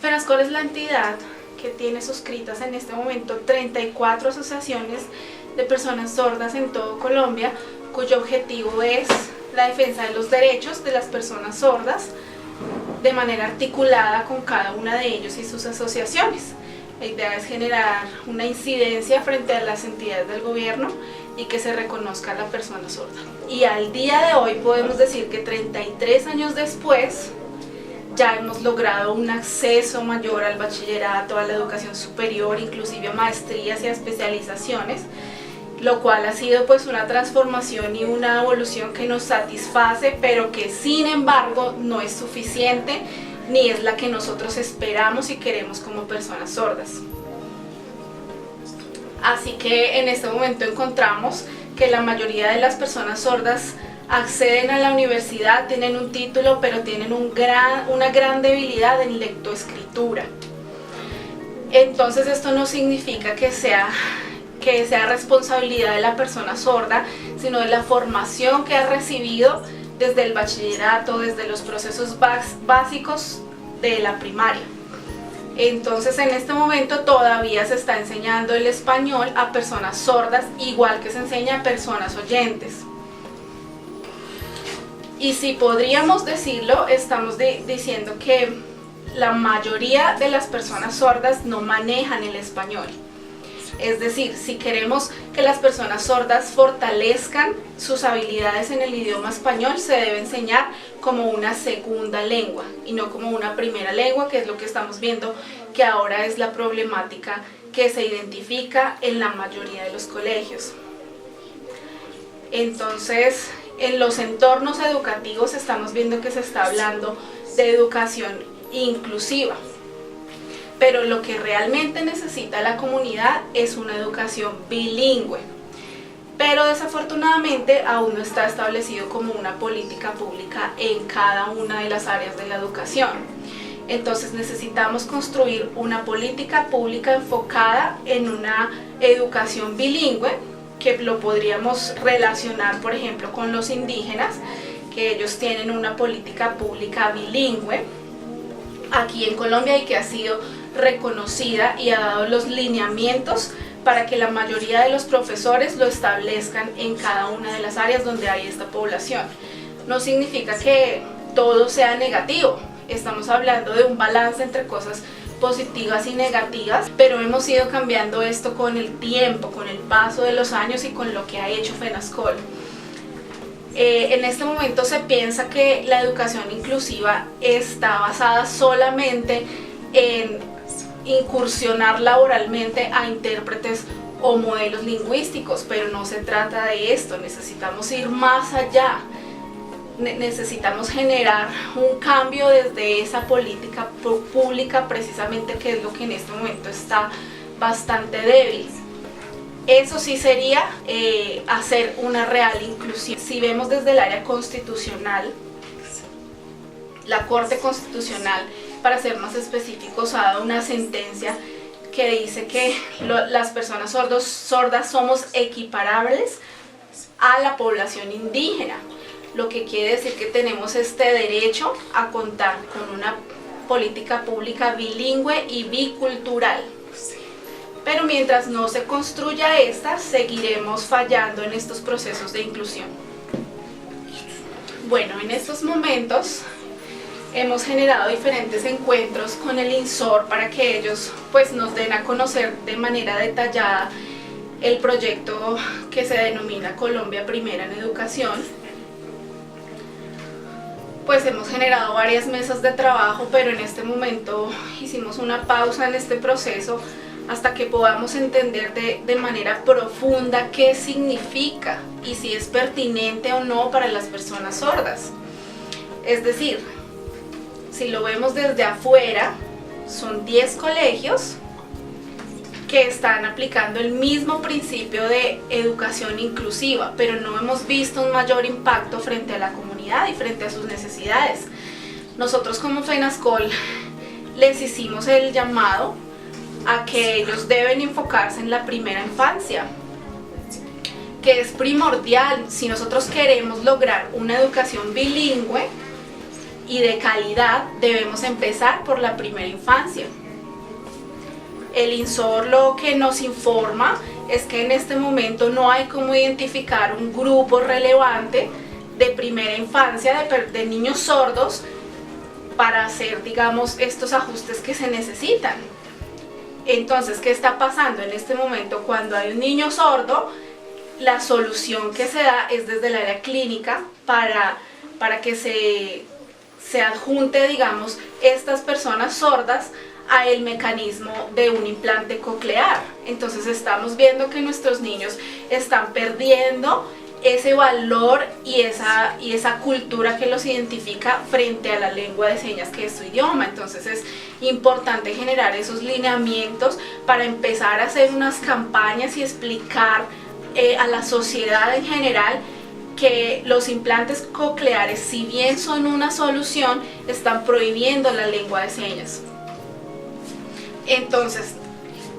FENASCOL es la entidad que tiene suscritas en este momento 34 asociaciones de personas sordas en todo Colombia, cuyo objetivo es la defensa de los derechos de las personas sordas de manera articulada con cada una de ellos y sus asociaciones. La idea es generar una incidencia frente a las entidades del gobierno y que se reconozca a la persona sorda. Y al día de hoy podemos decir que 33 años después ya hemos logrado un acceso mayor al bachillerato, a la educación superior, inclusive a maestrías y a especializaciones, lo cual ha sido pues una transformación y una evolución que nos satisface, pero que sin embargo no es suficiente ni es la que nosotros esperamos y queremos como personas sordas. Así que en este momento encontramos que la mayoría de las personas sordas acceden a la universidad, tienen un título, pero tienen una gran debilidad en lectoescritura. Entonces esto no significa que sea responsabilidad de la persona sorda, sino de la formación que ha recibido desde el bachillerato, desde los procesos básicos de la primaria. Entonces en este momento todavía se está enseñando el español a personas sordas, igual que se enseña a personas oyentes. Y si podríamos decirlo, estamos diciendo que la mayoría de las personas sordas no manejan el español. Es decir, si queremos que las personas sordas fortalezcan sus habilidades en el idioma español, se debe enseñar como una segunda lengua y no como una primera lengua, que es lo que estamos viendo que ahora es la problemática que se identifica en la mayoría de los colegios. Entonces, en los entornos educativos estamos viendo que se está hablando de educación inclusiva. Pero lo que realmente necesita la comunidad es una educación bilingüe. Pero desafortunadamente aún no está establecido como una política pública en cada una de las áreas de la educación. Entonces necesitamos construir una política pública enfocada en una educación bilingüe, que lo podríamos relacionar, por ejemplo, con los indígenas, que ellos tienen una política pública bilingüe aquí en Colombia y que ha sido reconocida y ha dado los lineamientos para que la mayoría de los profesores lo establezcan en cada una de las áreas donde hay esta población. No significa que todo sea negativo, estamos hablando de un balance entre cosas positivas y negativas, pero hemos ido cambiando esto con el tiempo, con el paso de los años y con lo que ha hecho FENASCOL. En este momento se piensa que la educación inclusiva está basada solamente en incursionar laboralmente a intérpretes o modelos lingüísticos, pero no se trata de esto, necesitamos ir más allá. Necesitamos generar un cambio desde esa política pública, precisamente, que es lo que en este momento está bastante débil. Eso sí sería hacer una real inclusión. Si vemos desde el área constitucional, la Corte Constitucional, para ser más específicos, ha dado una sentencia que dice que las personas sordas somos equiparables a la población indígena, lo que quiere decir que tenemos este derecho a contar con una política pública bilingüe y bicultural. Pero mientras no se construya esta, seguiremos fallando en estos procesos de inclusión. Bueno, en estos momentos hemos generado diferentes encuentros con el INSOR para que ellos pues nos den a conocer de manera detallada el proyecto que se denomina Colombia Primera en Educación. Pues hemos generado varias mesas de trabajo, pero en este momento hicimos una pausa en este proceso hasta que podamos entender de manera profunda qué significa y si es pertinente o no para las personas sordas. Es decir, si lo vemos desde afuera, son 10 colegios que están aplicando el mismo principio de educación inclusiva, pero no hemos visto un mayor impacto frente a la comunidad y frente a sus necesidades. Nosotros como FENASCOL les hicimos el llamado a que ellos deben enfocarse en la primera infancia, que es primordial si nosotros queremos lograr una educación bilingüe y de calidad, debemos empezar por la primera infancia. El INSOR lo que nos informa es que en este momento no hay cómo identificar un grupo relevante de primera infancia de niños sordos para hacer, digamos, estos ajustes que se necesitan. Entonces, ¿qué está pasando en este momento? Cuando hay un niño sordo, la solución que se da es desde el área clínica para que se adjunte, digamos, estas personas sordas a el mecanismo de un implante coclear. Entonces estamos viendo que nuestros niños están perdiendo ese valor y esa cultura que los identifica frente a la lengua de señas, que es su idioma. Entonces es importante generar esos lineamientos para empezar a hacer unas campañas y explicar a la sociedad en general que los implantes cocleares, si bien son una solución, están prohibiendo la lengua de señas. Entonces,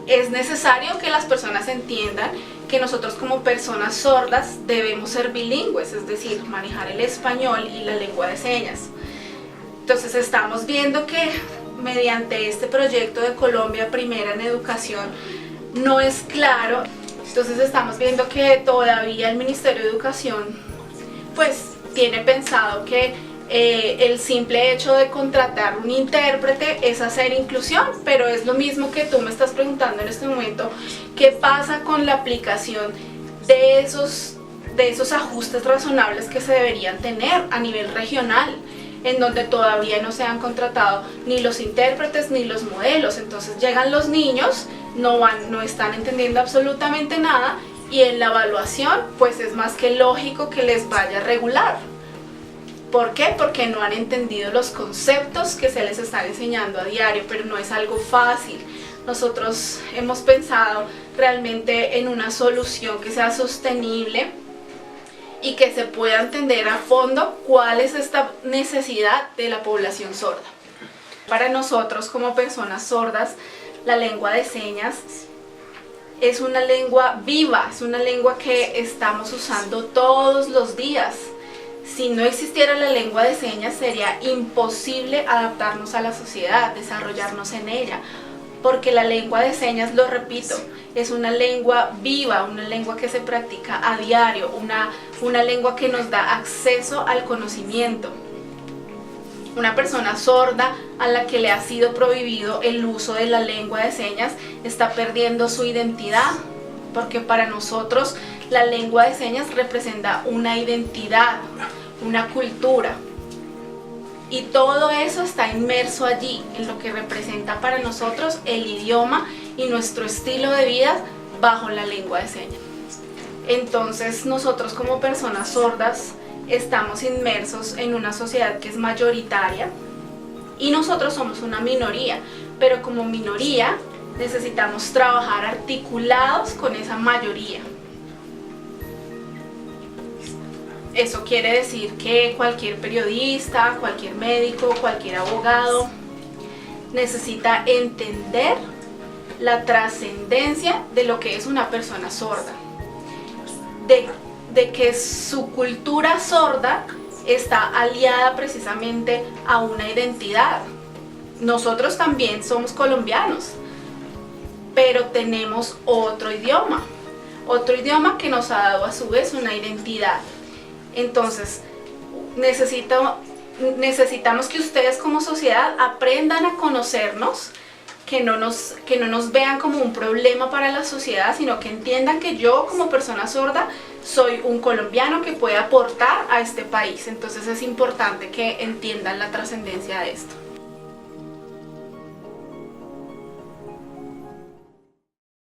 es necesario que las personas entiendan que nosotros como personas sordas debemos ser bilingües, es decir, manejar el español y la lengua de señas. Entonces estamos viendo que mediante este proyecto de Colombia Primera en Educación no es claro. Entonces estamos viendo que todavía el Ministerio de Educación pues tiene pensado que el simple hecho de contratar un intérprete es hacer inclusión, pero es lo mismo que tú me estás preguntando en este momento, ¿qué pasa con la aplicación de esos ajustes razonables que se deberían tener a nivel regional, en donde todavía no se han contratado ni los intérpretes ni los modelos? Entonces llegan los niños, no están entendiendo absolutamente nada, y en la evaluación pues es más que lógico que les vaya regular. ¿Por qué? Porque no han entendido los conceptos que se les están enseñando a diario, pero no es algo fácil. Nosotros hemos pensado realmente en una solución que sea sostenible y que se pueda entender a fondo cuál es esta necesidad de la población sorda. Para nosotros como personas sordas, la lengua de señas es una lengua viva, es una lengua que estamos usando todos los días. Si no existiera la lengua de señas, sería imposible adaptarnos a la sociedad, desarrollarnos en ella, porque la lengua de señas, lo repito, es una lengua viva, una lengua que se practica a diario, una lengua que nos da acceso al conocimiento. Una persona sorda a la que le ha sido prohibido el uso de la lengua de señas está perdiendo su identidad, porque para nosotros la lengua de señas representa una identidad, una cultura, y todo eso está inmerso allí, en lo que representa para nosotros el idioma y nuestro estilo de vida bajo la lengua de señas. Entonces nosotros como personas sordas estamos inmersos en una sociedad que es mayoritaria y nosotros somos una minoría, pero como minoría necesitamos trabajar articulados con esa mayoría. Eso quiere decir que cualquier periodista, cualquier médico, cualquier abogado necesita entender la trascendencia de lo que es una persona sorda, de que su cultura sorda está aliada precisamente a una identidad. Nosotros también somos colombianos, pero tenemos otro idioma que nos ha dado a su vez una identidad. Entonces, necesitamos que ustedes como sociedad aprendan a conocernos, que no nos vean como un problema para la sociedad, sino que entiendan que yo como persona sorda soy un colombiano que puede aportar a este país. Entonces es importante que entiendan la trascendencia de esto.